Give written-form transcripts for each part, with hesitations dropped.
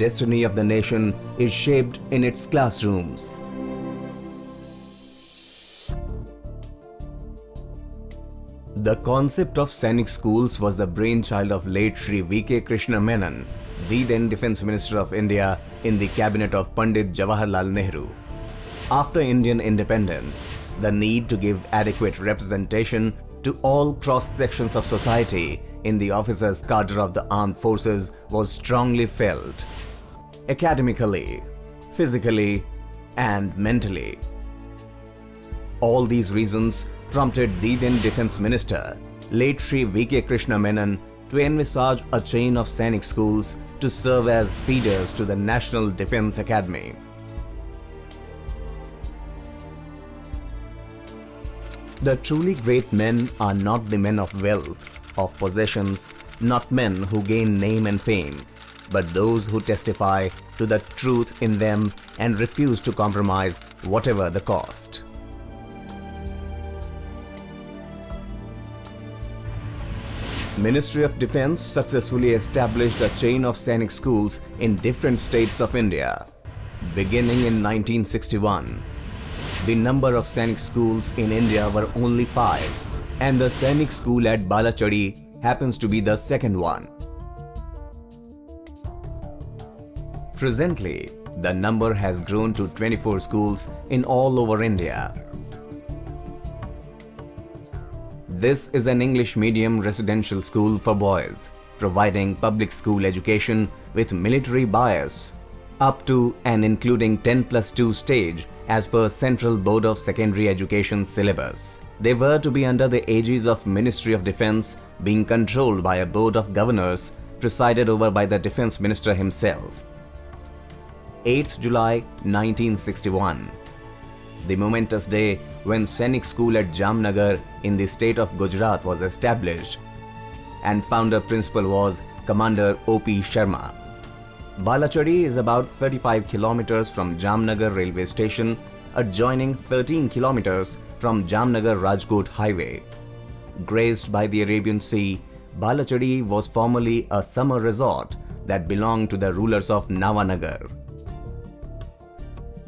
destiny of the nation is shaped in its classrooms. The concept of Sainik Schools was the brainchild of late Shri V.K. Krishna Menon, the then Defence Minister of India in the cabinet of Pandit Jawaharlal Nehru. After Indian independence, the need to give adequate representation to all cross-sections of society in the officers' cadre of the armed forces was strongly felt, academically, physically, and mentally. All these reasons prompted the then Defence Minister, late Shri V.K. Krishna Menon, to envisage a chain of Sainik schools to serve as feeders to the National Defence Academy. The truly great men are not the men of wealth, of possessions, not men who gain name and fame, but those who testify to the truth in them and refuse to compromise whatever the cost. Ministry of Defence successfully established a chain of Sainik schools in different states of India. Beginning in 1961, the number of Sainik schools in India were only 5, and the Sainik School at Balachadi happens to be the second one. Presently, the number has grown to 24 schools in all over India. This is an English medium residential school for boys, providing public school education with military bias, up to and including 10+2 stage as per Central Board of Secondary Education syllabus. They were to be under the aegis of Ministry of Defence, being controlled by a board of governors presided over by the Defence Minister himself. 8th July 1961. The momentous day when Sainik School at Jamnagar in the state of Gujarat was established, and founder principal was Commander O.P. Sharma. Balachadi is about 35 kilometers from Jamnagar railway station, adjoining 13 kilometers from Jamnagar-Rajkot highway. Graced by the Arabian Sea, Balachadi was formerly a summer resort that belonged to the rulers of Navanagar.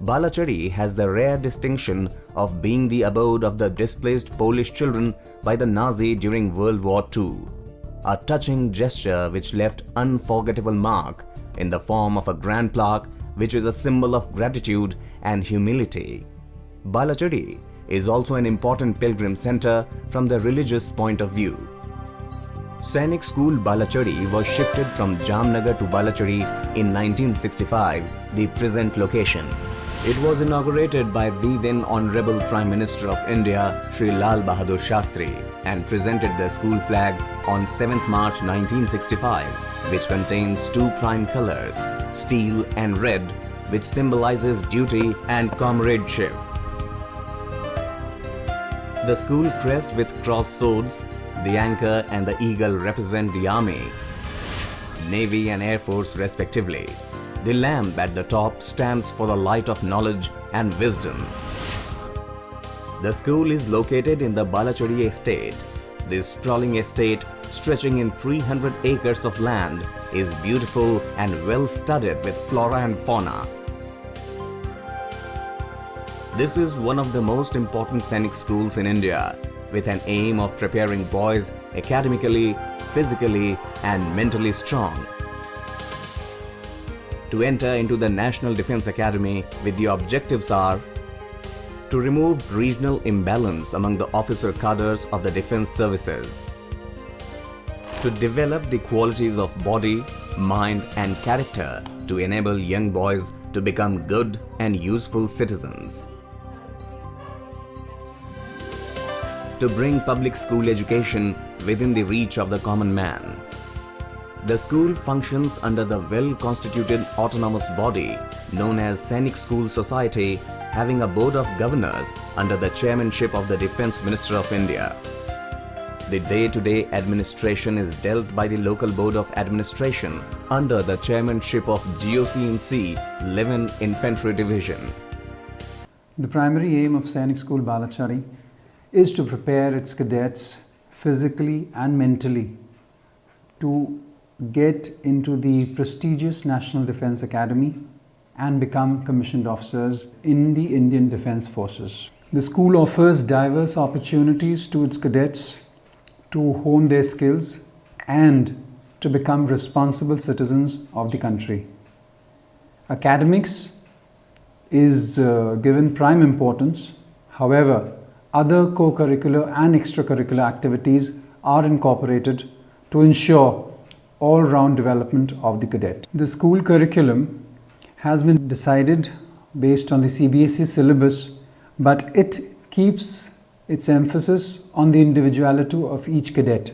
Balachadi has the rare distinction of being the abode of the displaced Polish children by the Nazi during World War II, a touching gesture which left unforgettable mark in the form of a grand plaque which is a symbol of gratitude and humility. Balachadi is also an important pilgrim center from the religious point of view. Sainik School Balachadi was shifted from Jamnagar to Balachadi in 1965, the present location. It was inaugurated by the then Honorable Prime Minister of India, Shri Lal Bahadur Shastri, and presented the school flag on 7th March 1965, which contains two prime colors, steel and red, which symbolizes duty and comradeship. The school crest with crossed swords, the anchor and the eagle represent the Army, Navy and Air Force respectively. The lamp at the top stands for the light of knowledge and wisdom. The school is located in the Balachadi estate. This sprawling estate, stretching in 300 acres of land, is beautiful and well studded with flora and fauna. This is one of the most important Sainik schools in India, with an aim of preparing boys academically, physically, and mentally strong to enter into the National Defence Academy, with the objectives are to remove regional imbalance among the officer cadres of the defence services, to develop the qualities of body, mind and character to enable young boys to become good and useful citizens, to bring public school education within the reach of the common man. The school functions under the well-constituted autonomous body known as Sainik School Society, having a board of governors under the chairmanship of the Defence Minister of India. The day-to-day administration is dealt by the local board of administration under the chairmanship of GOC&C 11 Infantry Division. The primary aim of Sainik School Balachadi is to prepare its cadets physically and mentally to get into the prestigious National Defence Academy and become commissioned officers in the Indian Defence Forces. The school offers diverse opportunities to its cadets to hone their skills and to become responsible citizens of the country. Academics is given prime importance. However, other co-curricular and extracurricular activities are incorporated to ensure all-round development of the cadet. The school curriculum has been decided based on the CBSE syllabus, but it keeps its emphasis on the individuality of each cadet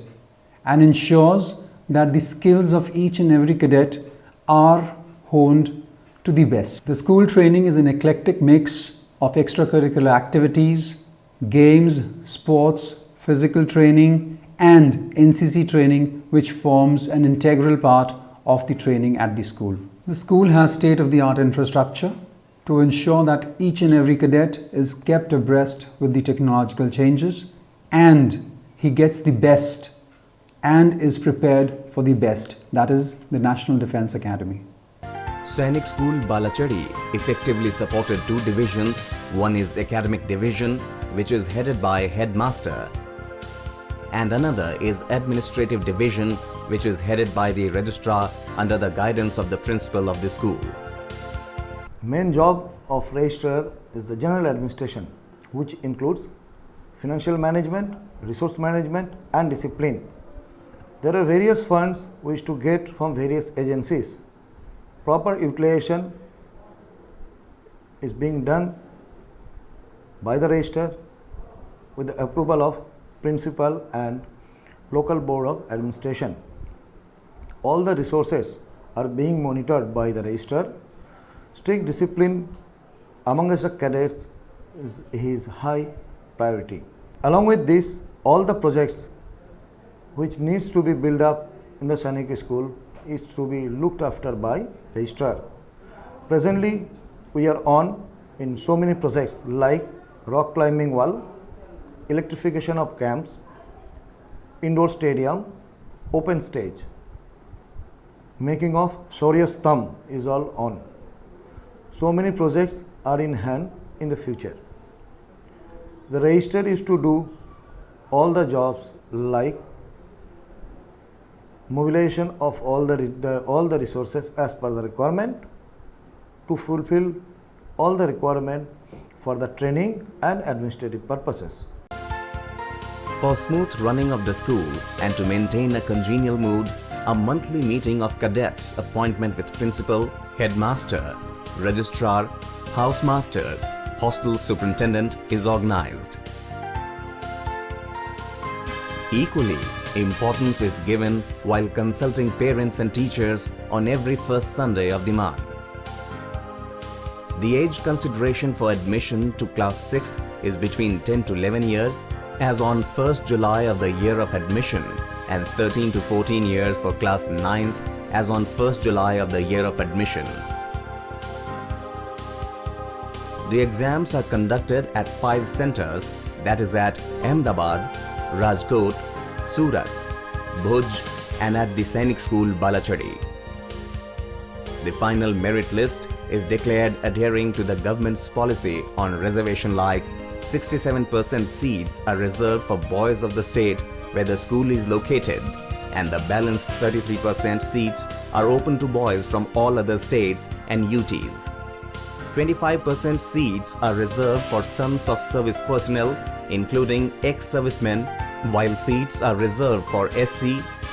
and ensures that the skills of each and every cadet are honed to the best. The school training is an eclectic mix of extracurricular activities, games, sports, physical training and NCC training, which forms an integral part of the training at the school. The school has state-of-the-art infrastructure to ensure that each and every cadet is kept abreast with the technological changes and he gets the best and is prepared for the best, that is the National Defence Academy. Sainik School Balachadi effectively supported two divisions. One is academic division, which is headed by headmaster, and another is administrative division, which is headed by the registrar under the guidance of the principal of the school. Main job of registrar is the general administration, which includes financial management, resource management and discipline. There are various funds which to get from various agencies. Proper utilization is being done by the registrar with the approval of principal and local board of administration. All the resources are being monitored by the registrar. Strict discipline amongst the cadets is his high priority. Along with this, all the projects which needs to be built up in the Sainik School is to be looked after by registrar. Presently, we are on in so many projects like rock climbing wall, electrification of camps, indoor stadium, open stage. Making of Shaurya Stambh is all on. So many projects are in hand in the future. The registrar is to do all the jobs like mobilization of all the resources as per the requirement to fulfill all the requirement for the training and administrative purposes. For smooth running of the school and to maintain a congenial mood, a monthly meeting of cadets appointment with principal, headmaster, registrar, housemasters, hostel superintendent is organized. Equally, importance is given while consulting parents and teachers on every first Sunday of the month. The age consideration for admission to class 6 is between 10 to 11 years as on 1st July of the year of admission and 13 to 14 years for class 9th as on 1st July of the year of admission. The exams are conducted at 5 centers, that is at Ahmedabad, Rajkot, Surat, Bhuj and at the Sainik School Balachadi. The final merit list is declared adhering to the government's policy on reservation, like 67% seats are reserved for boys of the state where the school is located and the balanced 33% seats are open to boys from all other states and UTs. 25% seats are reserved for sons of service personnel including ex-servicemen, while seats are reserved for SC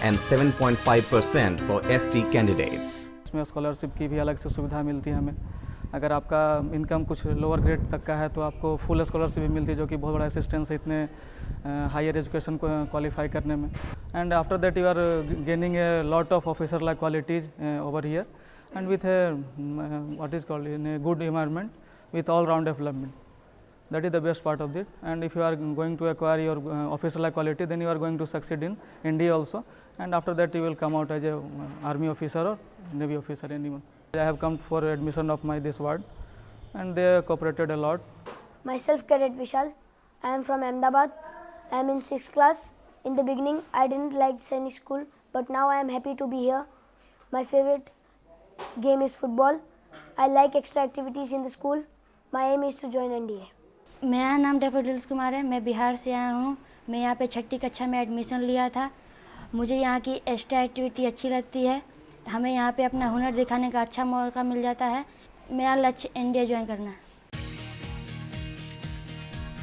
and 7.5% for ST candidates. इसमें scholarship की भी अलग से सुविधा मिलती है हमें. अगर आपका इनकम कुछ लोअर ग्रेड तक का है तो आपको फुल स्कॉलरशिप भी मिलती है, जो कि बहुत बड़ा असिस्टेंस है इतने हायर एजुकेशन को क्वालिफाई करने में. And after that you are gaining a lot of officer like qualities over here and with a what is called in a good environment with all round development. That is the best part of it. And if you are going to acquire your officer like quality, then you are going to succeed in India also, and after that you will come out as a army officer or navy officer, anyone. I have come for admission of my this ward and they cooperated a lot. Myself Cadet Vishal. I am from Ahmedabad. I am in 6th class In the beginning, I didn't like Sainik School, but now I am happy to be here. My favorite game is football. I like extra activities in the school. My aim is to join NDA. मेरा नाम daffodils Kumar है। मैं बिहार से आया हूँ। मैं यहाँ पे छठी कक्षा में एडमिशन लिया था। मुझे यहाँ की एक्स्ट्रा एक्टिविटी अच्छी लगती है। हमें यहाँ पे अपना हुनर दिखाने का अच्छा मौका मिल जाता है। मेरा लक्ष्य एनडीए ज्वाइन करना है।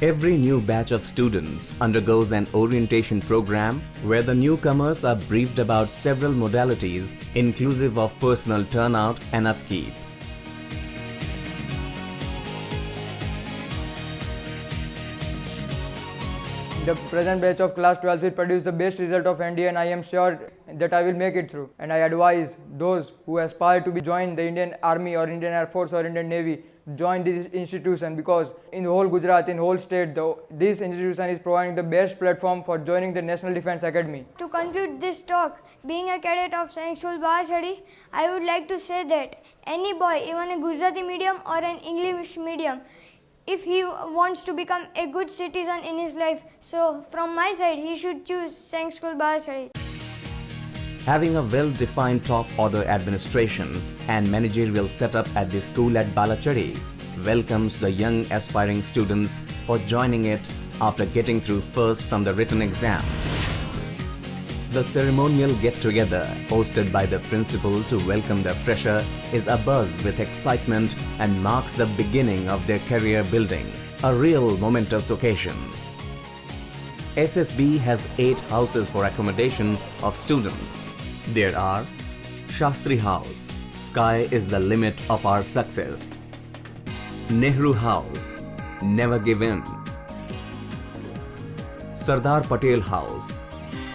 Every new batch of students undergoes an orientation program where the newcomers are briefed about several modalities inclusive of personal turnout and upkeep. The present batch of class 12 will produce the best result of NDA, and I am sure that I will make it through. And I advise those who aspire to join the Indian Army or Indian Air Force or Indian Navy, join this institution, because in the whole Gujarat, in the whole state, this institution is providing the best platform for joining the National Defence Academy. To conclude this talk, being a cadet of Sainik School Balachadi, I would like to say that any boy, even a Gujarati medium or an English medium, if he wants to become a good citizen in his life, so from my side, he should choose Sainik School Balachadi. Having a well-defined top-order administration and managerial setup at the school at Balachadi welcomes the young aspiring students for joining it after getting through first from the written exam. The ceremonial get-together hosted by the principal to welcome the fresher is abuzz with excitement and marks the beginning of their career building, a real momentous occasion. SSB has 8 houses for accommodation of students. There are Shastri House, Sky is the limit of our success. Nehru House, Never Give In. Sardar Patel House,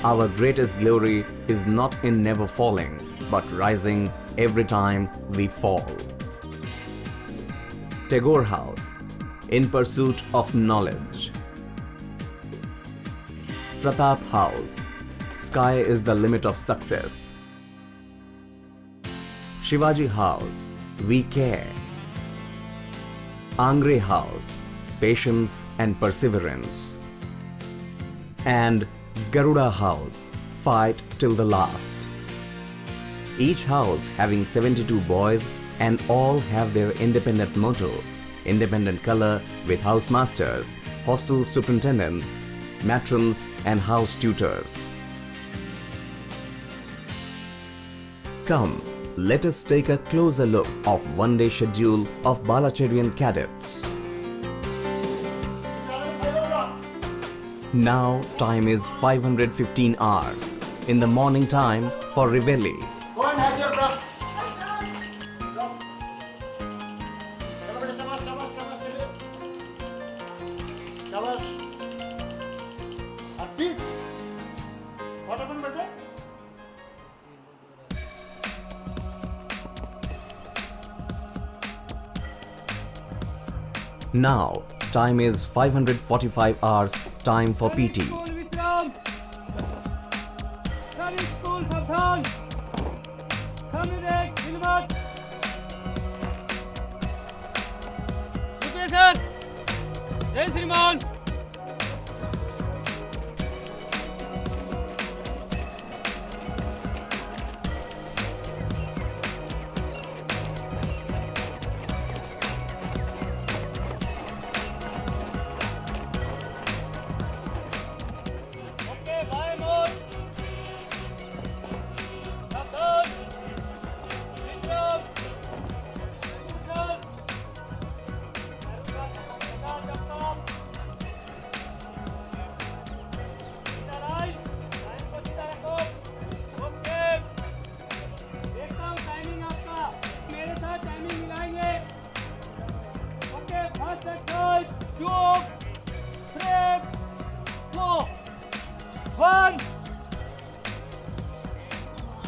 our greatest glory is not in never falling, but rising every time we fall. Tagore House, in pursuit of knowledge. Pratap House, sky is the limit of success. Shivaji House, we care. Angre House, patience and perseverance. And Garuda House, fight till the last. Each house having 72 boys and all have their independent motto, independent color with house masters, hostel superintendents, matrons and house tutors. Come, let us take a closer look of one-day schedule of Balachadian cadets. Now time is 515 hours in the morning time for Reveille. Go and have your brush. What happened, beta? Now time is 545 hours time for PT. Sainik School Society. Jai Shriman. Okay, bye more. Savan. Vikram. Kushal. One,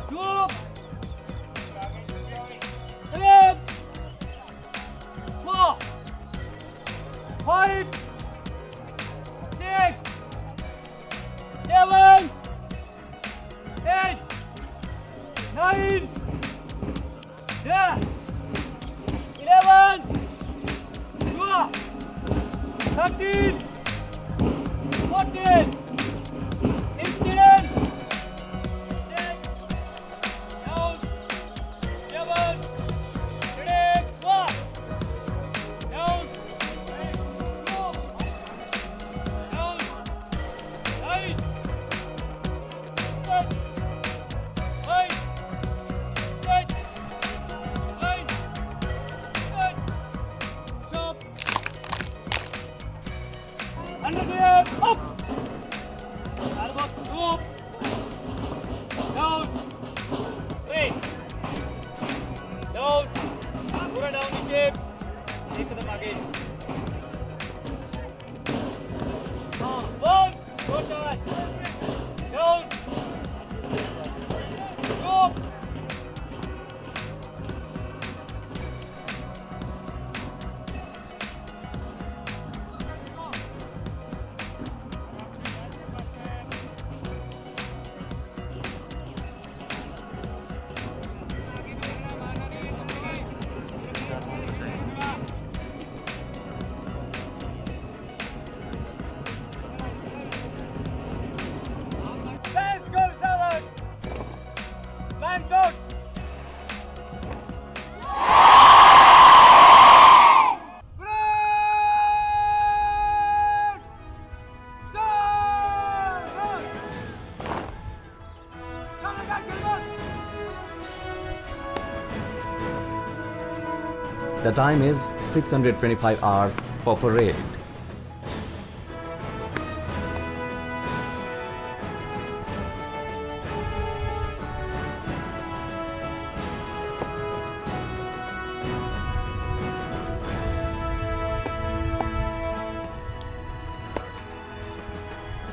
two, three, 4, 5, 6, 7, 8, 9, 10, 11, 12, 13, 14, 15, Line. Straight. Line. Straight. Chop. Under the air. Up. Elbows up. Down. Wait. Down. पूरा down नीचे. एक कदम आगे. One. Go touch. Down. Up. Let's go, Salad. Man good. The time is 625 hours for parade.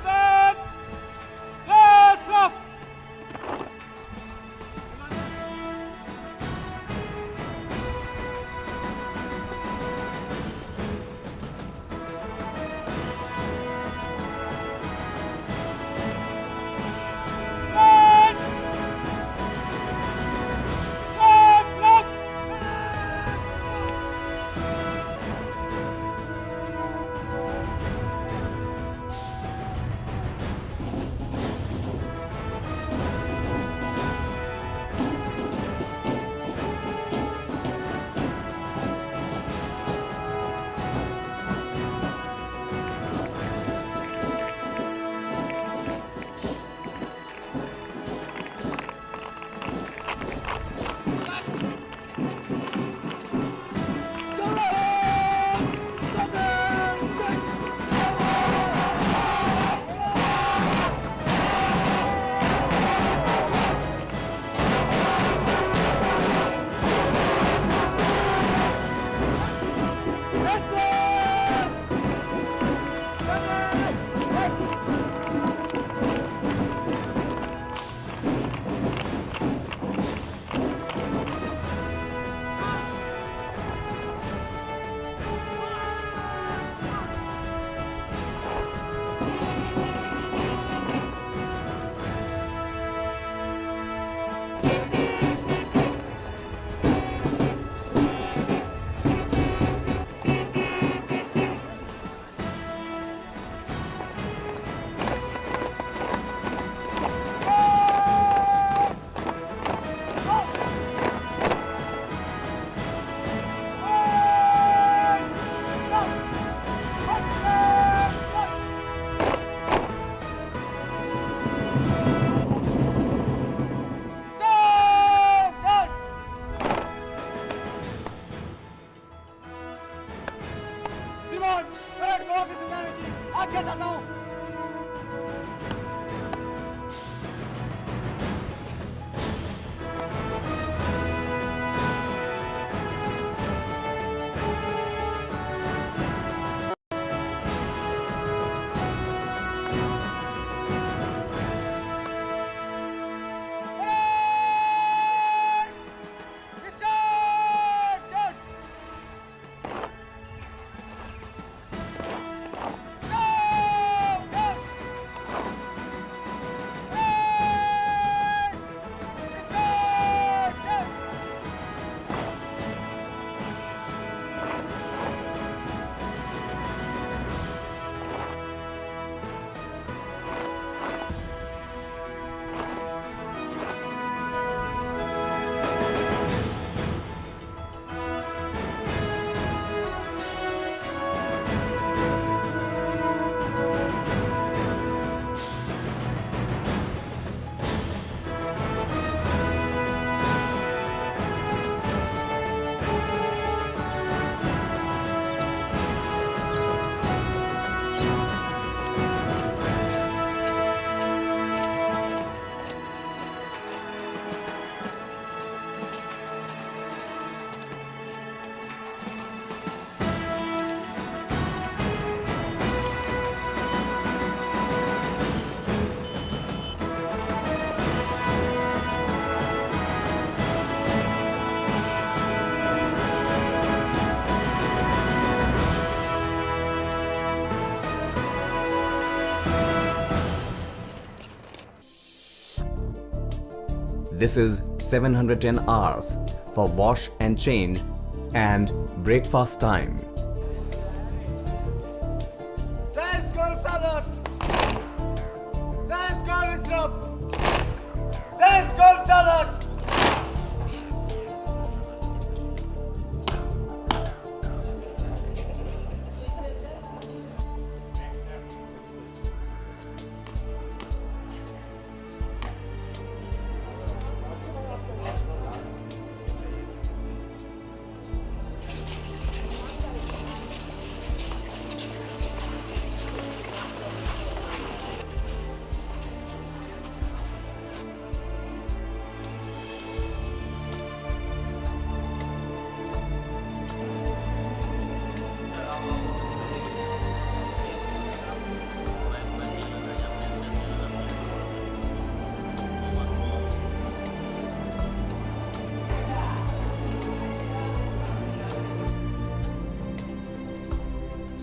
Stand. Let's up. Stand. Let's up. This is 710 hours for wash and change and breakfast time. Sainik School Salad! Sainik School Stop! Sainik School Salad!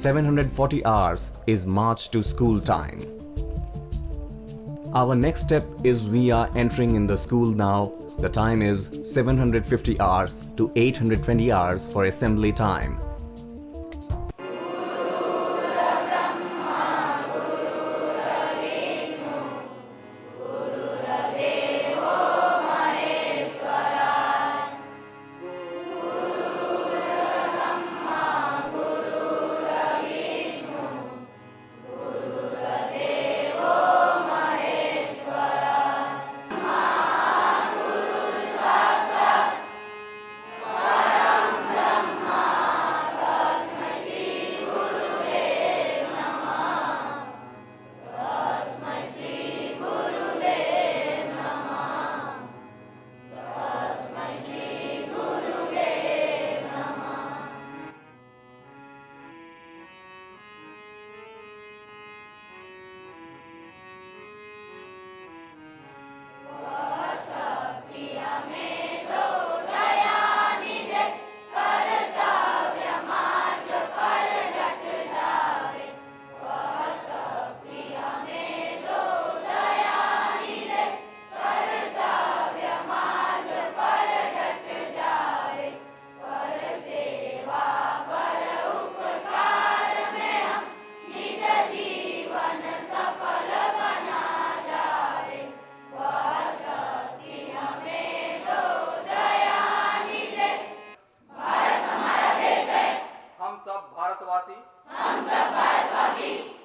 $740 hours is march to school time. Our next step is we are entering in the school now. The time is 750 hours to 820 hours for assembly time.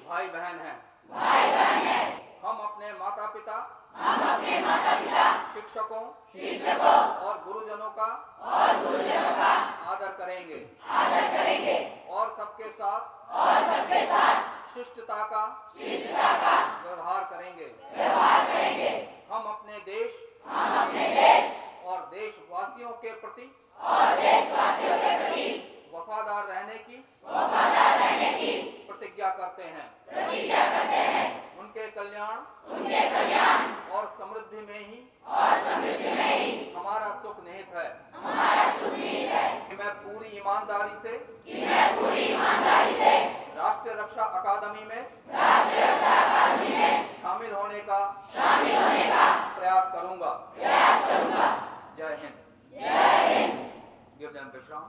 भाई बहन हैं। हम अपने माता पिता शिक्षकों और गुरुजनों का आदर करेंगे और सबके साथ शिष्टता का व्यवहार करेंगे। हम अपने देश और देशवासियों के प्रति वफादार रहने की प्रतिज्ञा करते हैं। उनके कल्याण और समृद्धि में ही हमारा सुख निहित है। कि मैं पूरी ईमानदारी से राष्ट्रीय रक्षा अकादमी में शामिल होने का प्रयास करूंगा। जय Hind. Give them Vishram.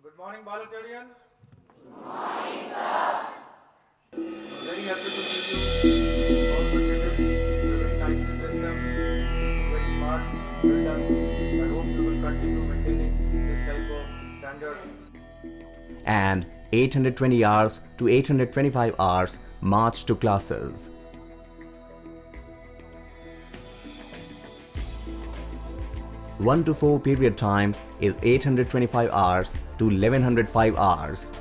Good morning, Balachadians. Good morning, sir. I'm very happy to see you. All the cadets, you're very nicely dressed up, very smart, well done. I hope you will continue maintaining this type of standard. And 820 hours to 825 hours march to classes. 1 to 4 period time is 825 hours to 1105 hours.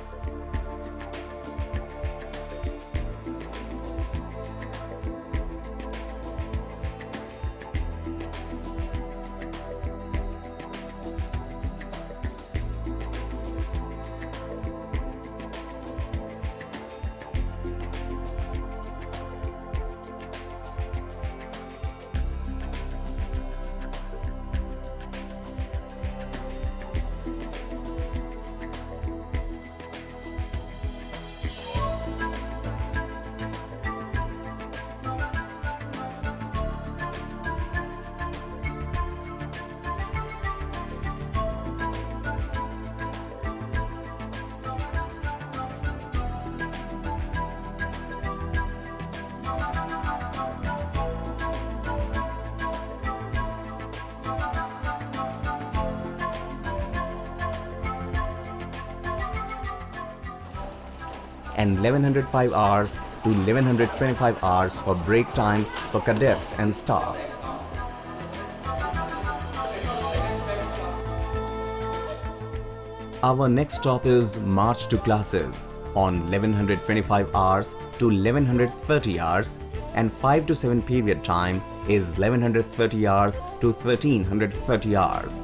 and 1105 hours to 1125 hours for break time for cadets and staff. Our next stop is March to classes on 1125 hours to 1130 hours, and 5 to 7 period time is 1130 hours to 1330 hours.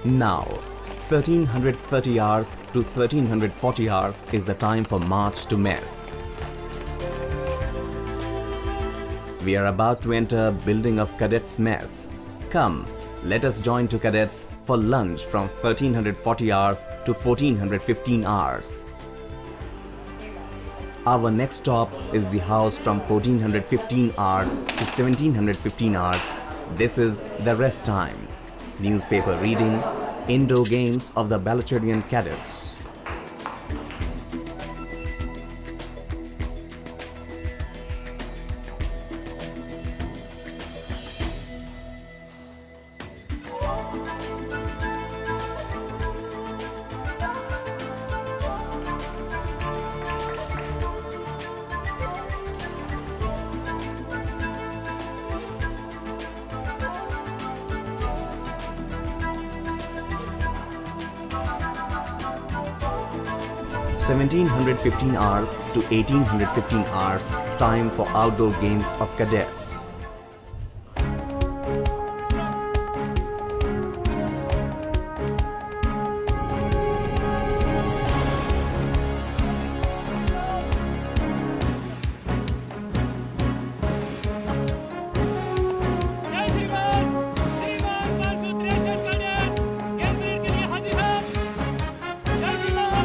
Now, 1330 hours to 1340 hours is the time for march to mess. We are about to enter building of cadets mess. Come, let us join to cadets for lunch from 1340 hours to 1415 hours. Our next stop is the house from 1415 hours to 1715 hours. This is the rest time. Newspaper reading, indoor games of the Balachadian cadets. (1715 hours to 1815 hours) time for outdoor games of cadets. जय श्रीमान 563 cadet game period के लिए हाजिर हैं। जय श्रीमान।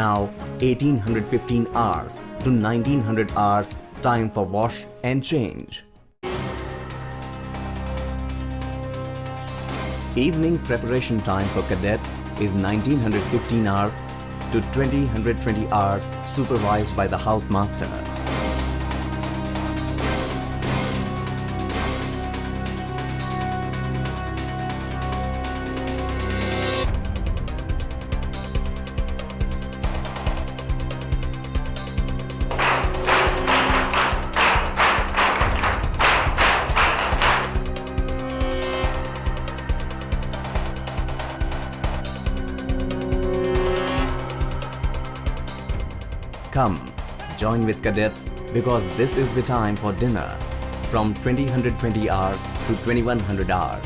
Now 1815 hours to 1900 hours time for wash and change. Evening preparation time for cadets is 1915 hours to 2020 hours supervised by the housemaster. Come, join with cadets because this is the time for dinner from 2020 hours to 2100 hours.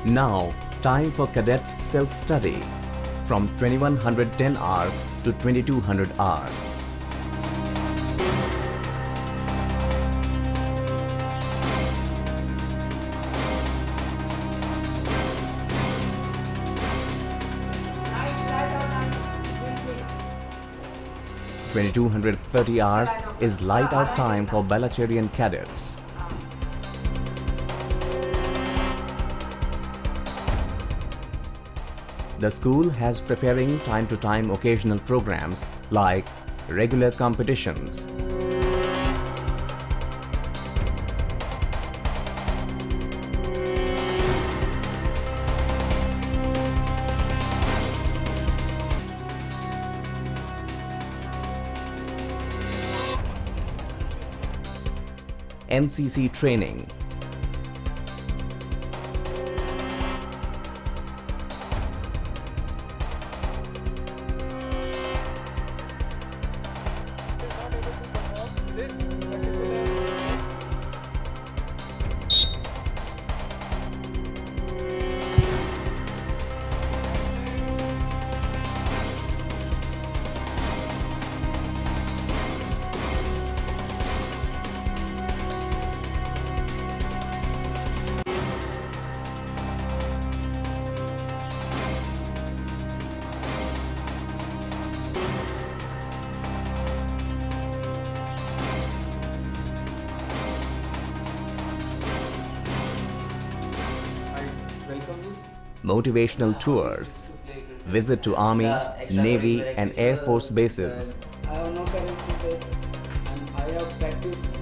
Now, time for cadets self-study from 2110 hours to 2200 hours. Nice. 2230 hours is light out time for Balachadian cadets. The school has preparing time-to-time occasional programs like regular competitions, NCC training, motivational tours, visit to Army, Navy and Air Force bases, I have no courage to face and I have practiced.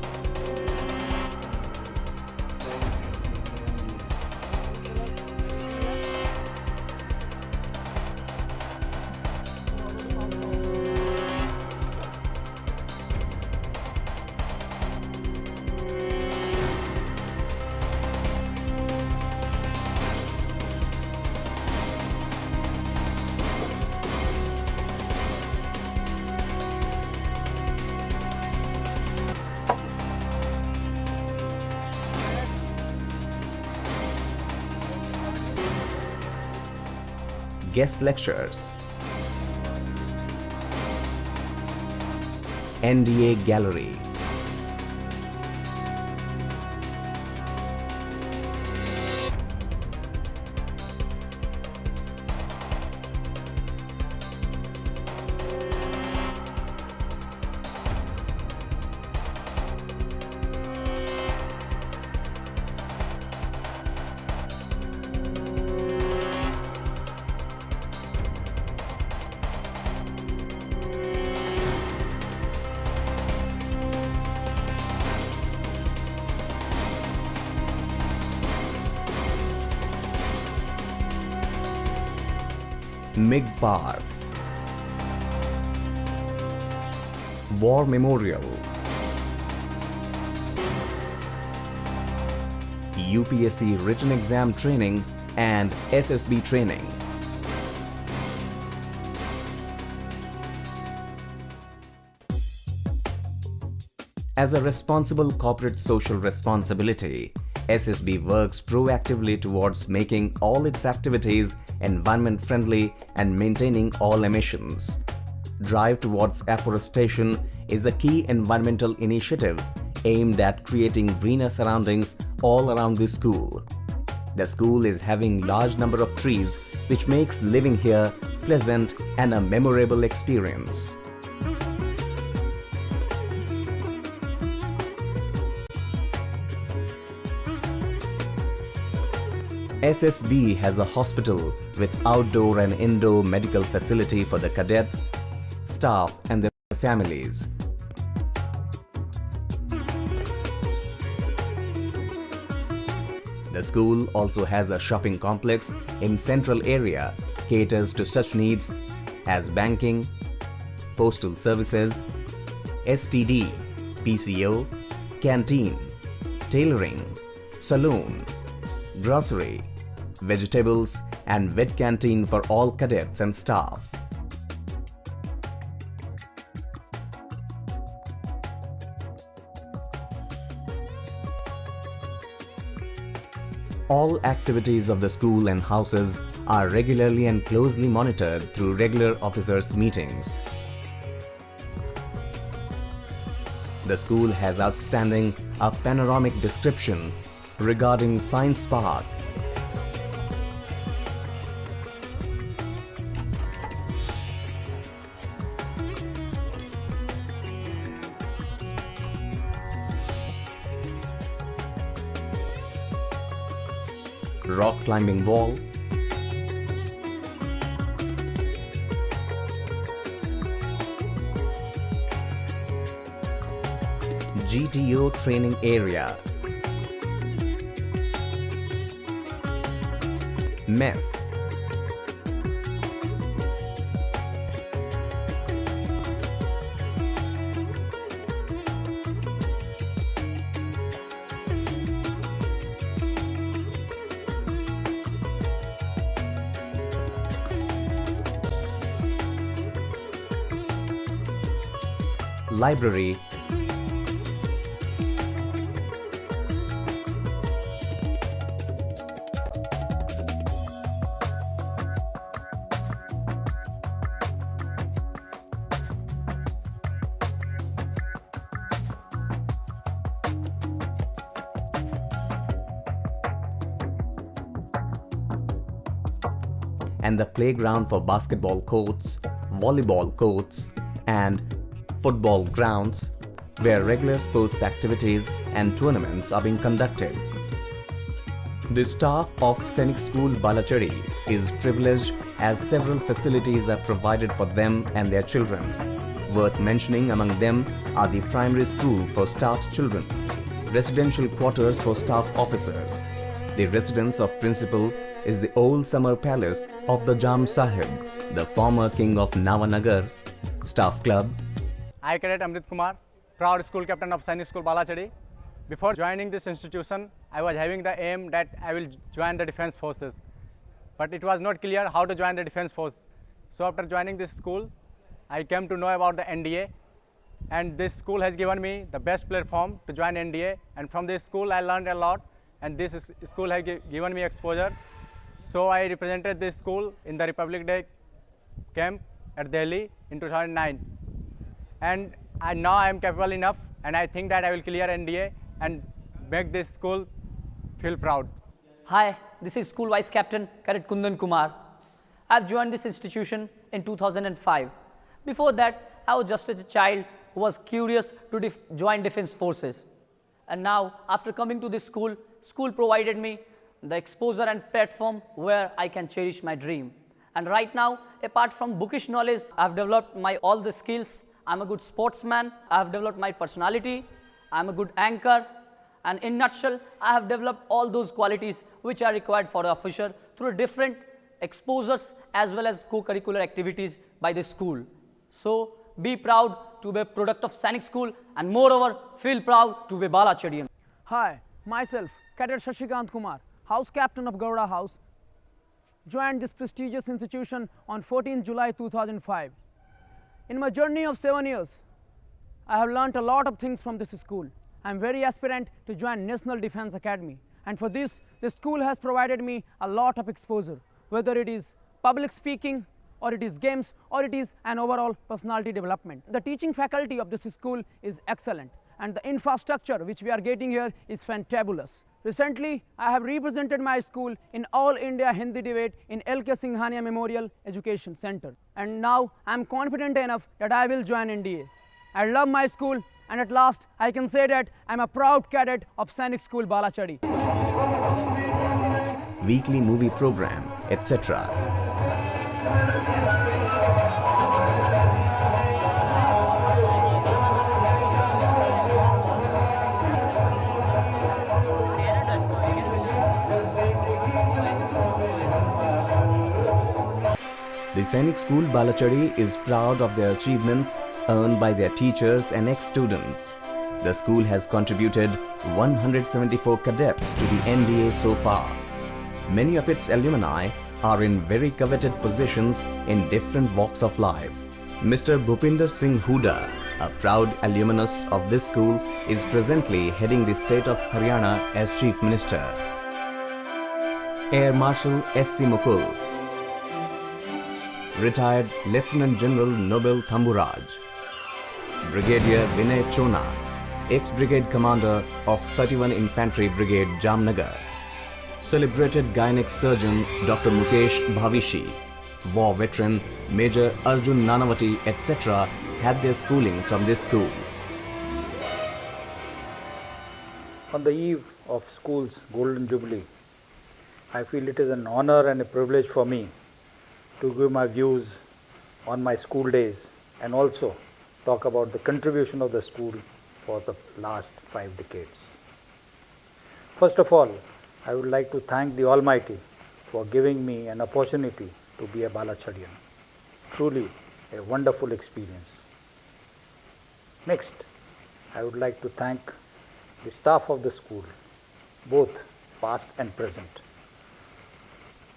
guest lectures, NDA gallery, MIG Park, War Memorial, UPSC written exam training and SSB training. As a responsible corporate social responsibility, SSB works proactively towards making all its activities environment friendly and maintaining all emissions. Drive towards afforestation is a key environmental initiative aimed at creating greener surroundings all around the school. The school is having large number of trees, which makes living here pleasant and a memorable experience. SSB has a hospital with outdoor and indoor medical facility for the cadets, staff and their families. The school also has a shopping complex in central area, caters to such needs as banking, postal services, STD, PCO, canteen, tailoring, saloon, grocery, vegetables and vet canteen for all cadets and staff. All activities of the school and houses are regularly and closely monitored through regular officers' meetings. The school has outstanding a panoramic description regarding Science Park, rock climbing wall, GTO training area, mess, library, and the playground for basketball courts, volleyball courts, and football grounds where regular sports activities and tournaments are being conducted. The staff of Sainik School Balachadi is privileged as several facilities are provided for them and their children. Worth mentioning among them are the primary school for staff's children, residential quarters for staff officers. The residence of principal is the old summer palace of the Jam Sahib, the former king of Jamnagar, staff club. I, Cadet Amrit Kumar, proud school captain of Sainik School Balachadi. Before joining this institution, I was having the aim that I will join the defense forces. But it was not clear how to join the defense force. So after joining this school, I came to know about the NDA. And this school has given me the best platform to join NDA. And from this school, I learned a lot. And this school has given me exposure. So I represented this school in the Republic Day camp at Delhi in 2009. And now I am capable enough, and I think that I will clear NDA and make this school feel proud. Hi, this is School Vice Captain Cadet Kundan Kumar. I have joined this institution in 2005. Before that, I was just a child who was curious to join defense forces. And now, after coming to this school, school provided me the exposure and platform where I can cherish my dream. And right now, apart from bookish knowledge, I have developed all the skills. I'm a good sportsman, I have developed my personality, I'm a good anchor, and in nutshell, I have developed all those qualities which are required for the officer through different exposures as well as co-curricular activities by the school. So, be proud to be a product of Sainik School, and moreover, feel proud to be Balachadian. Hi, myself, Cadet Shashikant Kumar, House Captain of Gowda House, joined this prestigious institution on 14 July 2005. In my journey of 7 years, I have learnt a lot of things from this school. I am very aspirant to join National Defence Academy, and for this, the school has provided me a lot of exposure, whether it is public speaking, or it is games, or it is an overall personality development. The teaching faculty of this school is excellent, and the infrastructure which we are getting here is fantabulous. Recently, I have represented my school in All India Hindi debate in L.K. Singhania Memorial Education Center. And now I am confident enough that I will join NDA. I love my school, and at last I can say that I am a proud cadet of Sainik School Balachadi. Weekly movie program, etc. The Sainik School Balachadi is proud of their achievements earned by their teachers and ex-students. The school has contributed 174 cadets to the NDA so far. Many of its alumni are in very coveted positions in different walks of life. Mr. Bhupinder Singh Huda, a proud alumnus of this school, is presently heading the state of Haryana as Chief Minister. Air Marshal S.C. Mukul, retired Lieutenant General Nobel Thamburaj, Brigadier Vinay Chona, ex-brigade commander of 31 Infantry Brigade Jamnagar, celebrated gynec surgeon Dr. Mukesh Bhavishi, war veteran Major Arjun Nanavati, etc. had their schooling from this school. On the eve of school's Golden Jubilee, I feel it is an honor and a privilege for me to give my views on my school days and also talk about the contribution of the school for the last 5 decades. First of all, I would like to thank the Almighty for giving me an opportunity to be a Balachadian. Truly a wonderful experience. Next, I would like to thank the staff of the school, both past and present,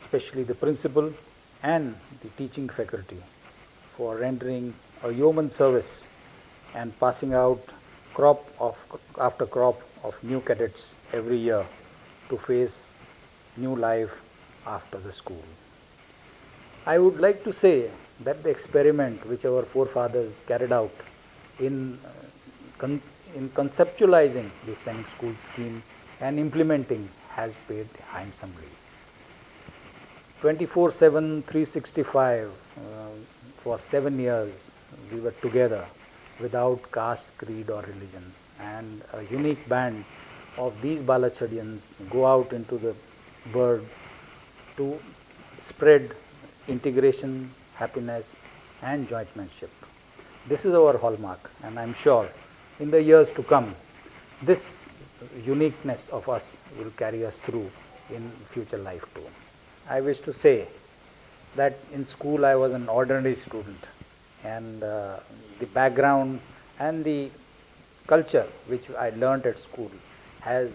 especially the principal and the teaching faculty for rendering a yeoman service and passing out crop after crop of new cadets every year to face new life after the school. I would like to say that the experiment which our forefathers carried out in conceptualizing the Sainik School scheme and implementing has paid handsomely. 24/7, 365 for 7 years we were together without caste, creed or religion, and a unique band of these Balachadians go out into the world to spread integration, happiness and jointmanship. This is our hallmark, and I am sure in the years to come this uniqueness of us will carry us through in future life too. I wish to say that in school I was an ordinary student, and the background and the culture which I learnt at school has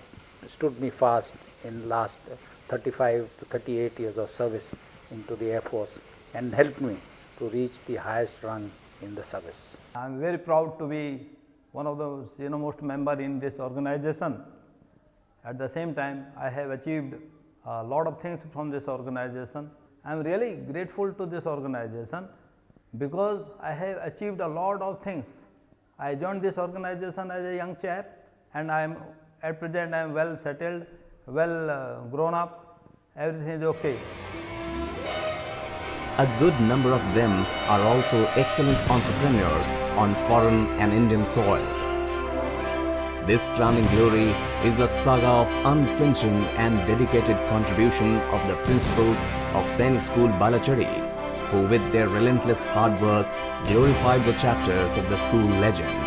stood me fast in last 35 to 38 years of service into the Air Force and helped me to reach the highest rung in the service. I am very proud to be one of the most member in this organization. At the same time, I have achieved a lot of things from this organization. I am really grateful to this organization because I have achieved a lot of things. I joined this organization as a young chap, and I am at present I am well settled, well grown up, everything is okay. A good number of them are also excellent entrepreneurs on foreign and Indian soil. This crowning glory is a saga of unflinching and dedicated contribution of the principals of Sainik School Balachadi, who with their relentless hard work glorified the chapters of the school legend.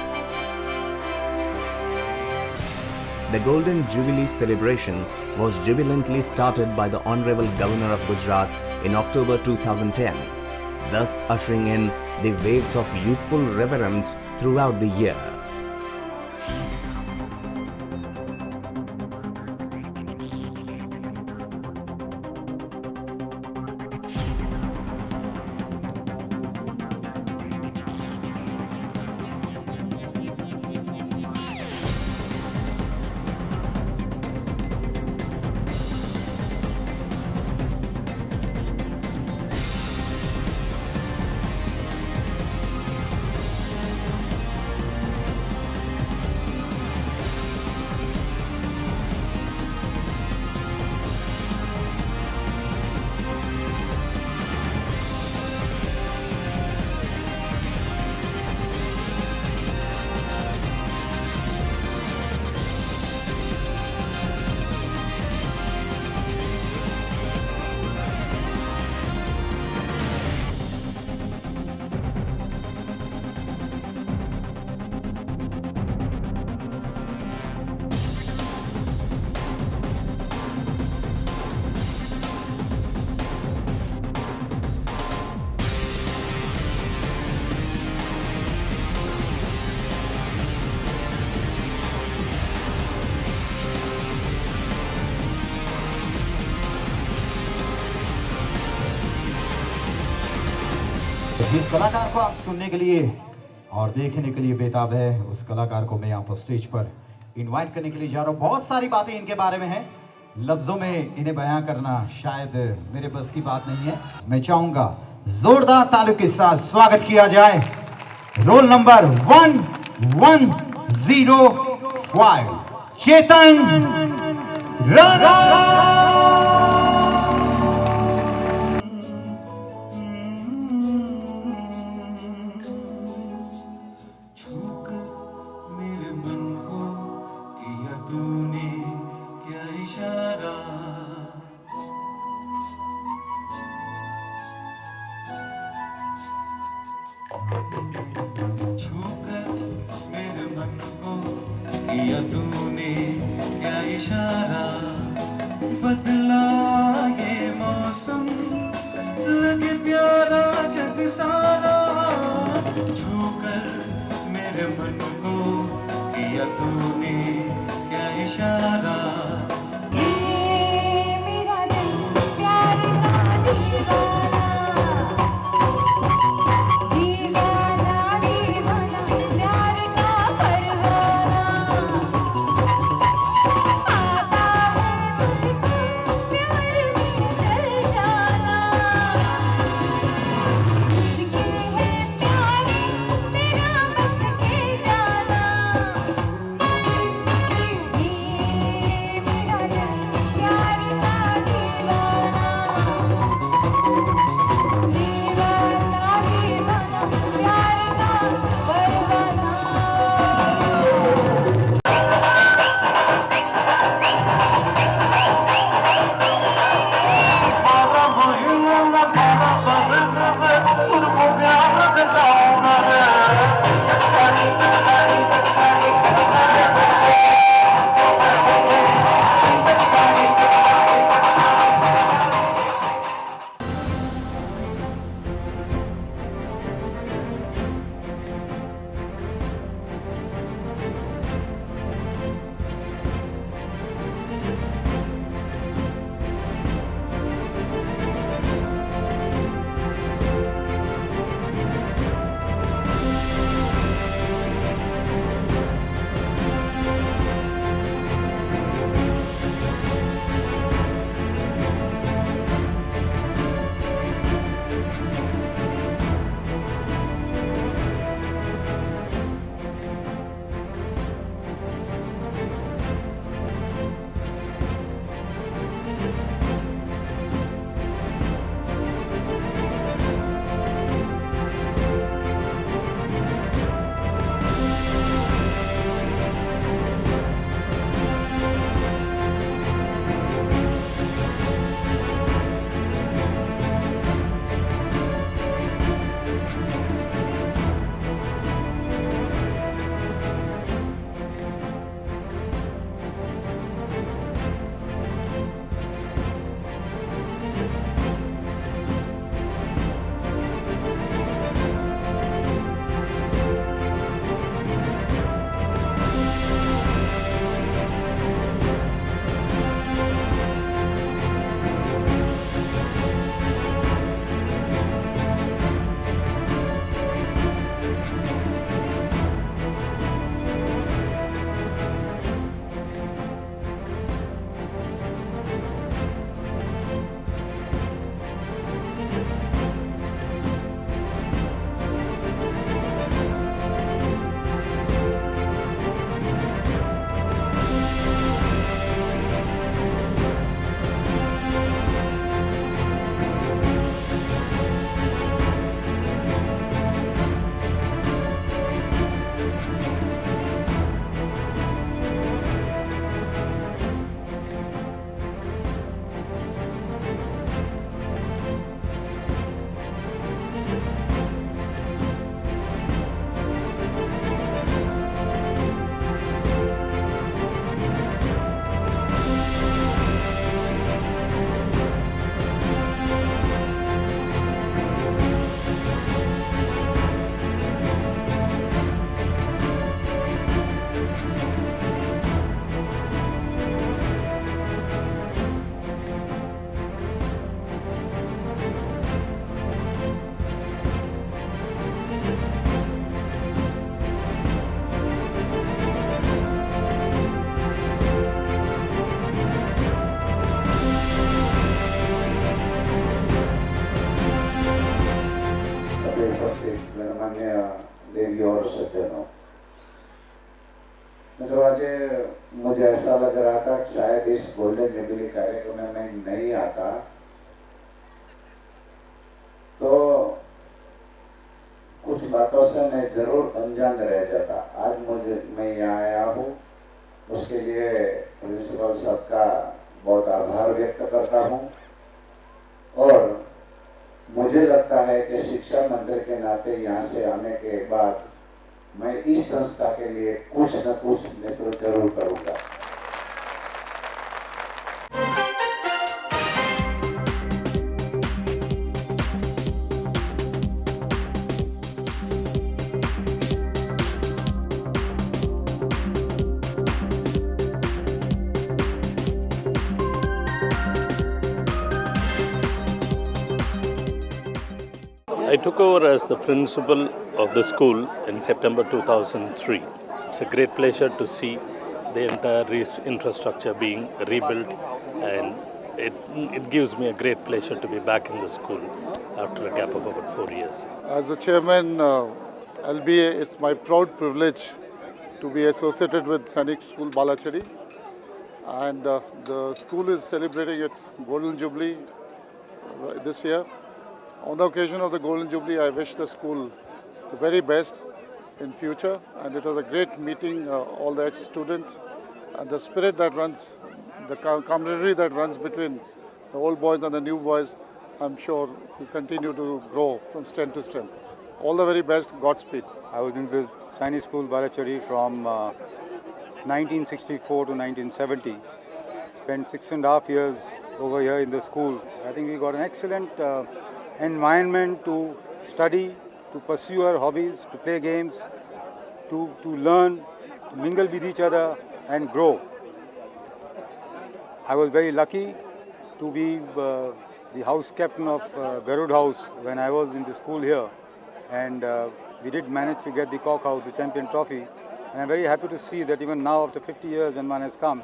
The Golden Jubilee celebration was jubilantly started by the Honorable Governor of Gujarat in October 2010, thus ushering in the waves of youthful reverence throughout the year. जिस कलाकार को आप सुनने के लिए और देखने के लिए बेताब है, उस कलाकार को मैं यहाँ पर स्टेज पर इनवाइट करने के लिए जा रहा हूँ। बहुत सारी बातें इनके बारे में हैं, लफ्जों में इन्हें बयां करना शायद मेरे बस की बात नहीं है। मैं चाहूंगा जोरदार तालियों के साथ स्वागत किया जाए रोल नंबर 1105 चेतन राणा। किया तूने क्या इशारा, बदला ये मौसम लगे प्यारा जग सारा, छूकर मेरे मन को किया तूने क्या इशारा। मेरा दिल प्यार का दीवाना, दीवाना दीवाना प्यार का परवाना, आता है मुझको प्यार में चल जाना, मुझके है प्यार तेरा बस के जाना। ये देवियों और सज्जनों, मतलब आज मुझे ऐसा लग रहा था कि शायद इस गोल्डन जुबली कार्यक्रम में मैं नहीं आता तो कुछ बातों से मैं जरूर अनजान रह जाता। आज मैं यहाँ आया हूँ, उसके लिए प्रिंसिपल साहब का बहुत आभार व्यक्त करता हूँ और मुझे लगता है कि शिक्षा मंत्री के नाते यहाँ से आने के बाद मैं इस संस्था के लिए कुछ न कुछ नेतृत्व जरूर करूँगा। I took over as the principal of the school in September 2003. It's a great pleasure to see the entire infrastructure being rebuilt, and it gives me a great pleasure to be back in the school after a gap of about 4 years. As the chairman, it's my proud privilege to be associated with Sainik School Balachadi, and the school is celebrating its Golden Jubilee this year. On the occasion of the Golden Jubilee, I wish the school the very best in future, and it was a great meeting all the ex-students, and the spirit that runs, the camaraderie that runs between the old boys and the new boys, I'm sure will continue to grow from strength to strength. All the very best, Godspeed. I was in the Sainik School Balachadi from 1964 to 1970. Spent 6.5 years over here in the school. I think we got an excellent environment to study, to pursue our hobbies, to play games, to learn, to mingle with each other and grow. I was very lucky to be the house captain of Bahadur house when I was in the school here, and we did manage to get the Cock House, the champion trophy, and I'm very happy to see that even now after 50 years when one has come,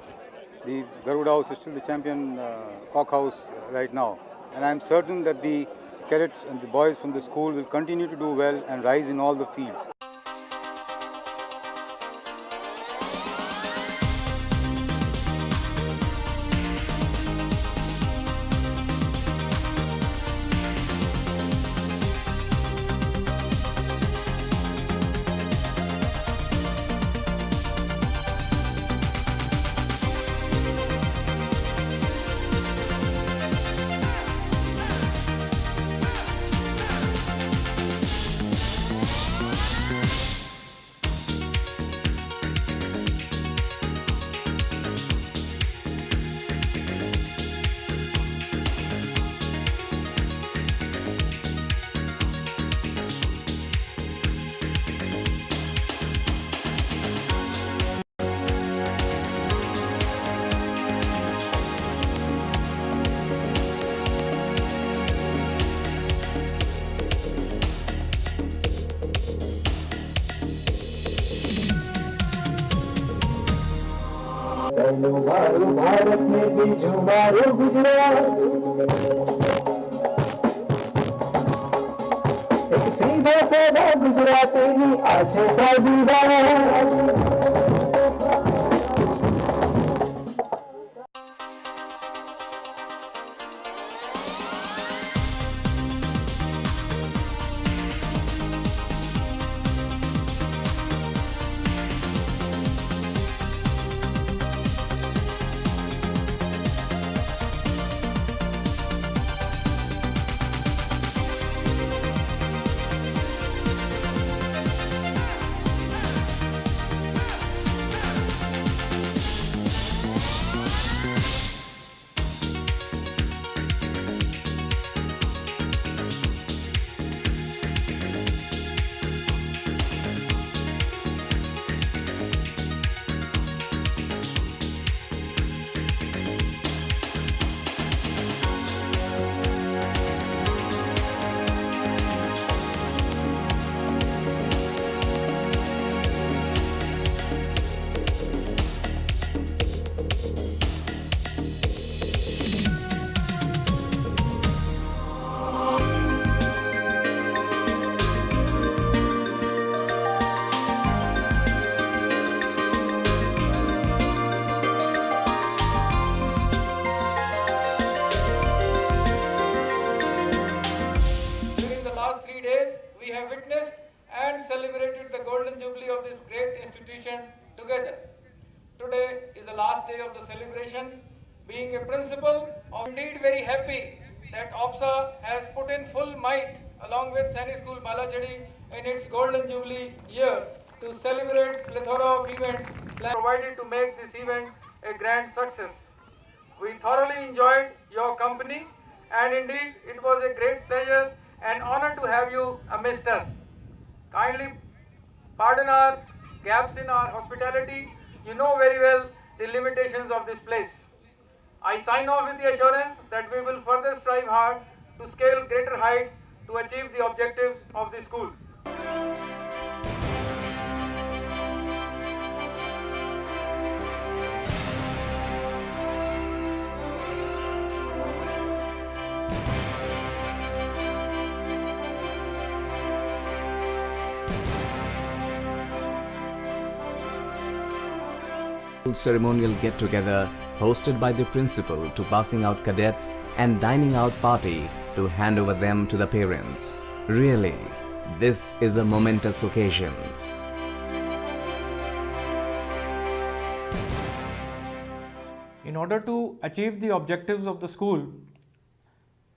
the Bahadur house is still the champion Cock House right now, and I'm certain that the cadets and the boys from the school will continue to do well and rise in all the fields. Bharat में भी झुमारो गुजरात, एक सीधा साधा गुजराती नहीं आज सादी बात। of this great institution together. Today is the last day of the celebration. Being a principal, I'm indeed very happy that OFSA has put in full might along with Sainik School Balachadi in its Golden Jubilee year to celebrate plethora of events provided to make this event a grand success. We thoroughly enjoyed your company, and indeed it was a great pleasure and honor to have you amidst us. Kindly pardon our gaps in our hospitality. You know very well the limitations of this place. I sign off with the assurance that we will further strive hard to scale greater heights to achieve the objectives of the school. Ceremonial get-together hosted by the principal to passing out cadets and dining out party to hand over them to the parents. Really, this is a momentous occasion. In order to achieve the objectives of the school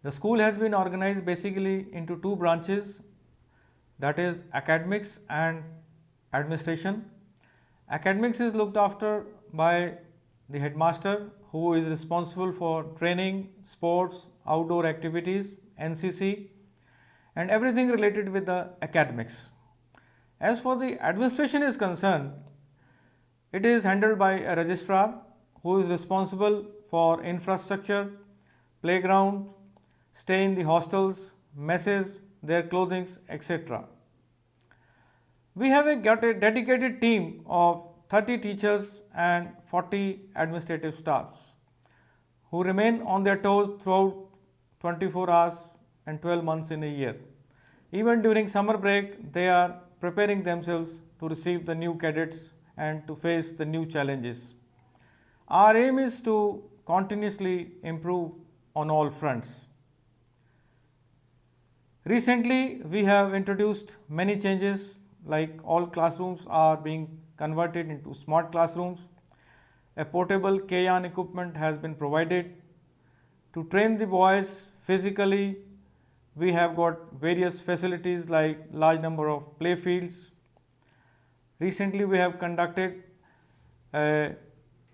has been organized basically into two branches, that is academics and administration. Academics is looked after by the headmaster, who is responsible for training, sports, outdoor activities, NCC, and everything related with the academics. As for the administration is concerned, it is handled by a registrar who is responsible for infrastructure, playground, stay in the hostels, messes, their clothings, etc. We have got a dedicated team of 30 teachers and 40 administrative staffs who remain on their toes throughout 24 hours and 12 months in a year. Even during summer break, they are preparing themselves to receive the new cadets and to face the new challenges. Our aim is to continuously improve on all fronts. Recently, we have introduced many changes, like all classrooms are being converted into smart classrooms. A portable K-yarn equipment has been provided. To train the boys physically, we have got various facilities like large number of play fields. Recently, we have conducted a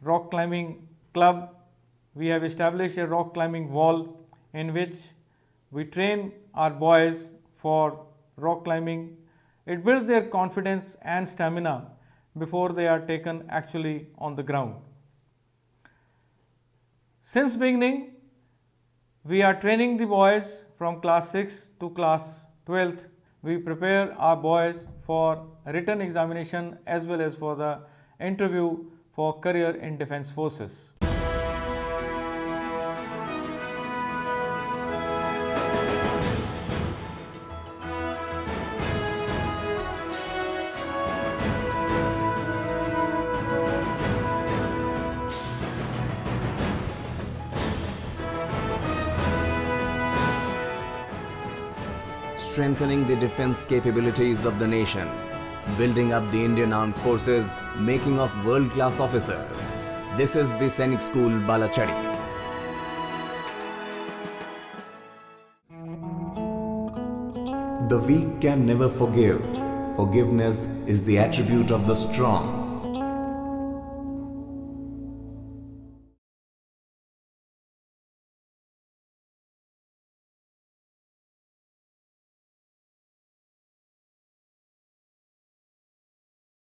rock climbing club. We have established a rock climbing wall in which we train our boys for rock climbing. It builds their confidence and stamina before they are taken actually on the ground. Since beginning, we are training the boys from class 6 to class 12th. We prepare our boys for written examination as well as for the interview for career in defense forces. Strengthening the defense capabilities of the nation, building up the Indian Armed Forces, making of world-class officers. This is the Sainik School Balachadi. The weak can never forgive. Forgiveness is the attribute of the strong.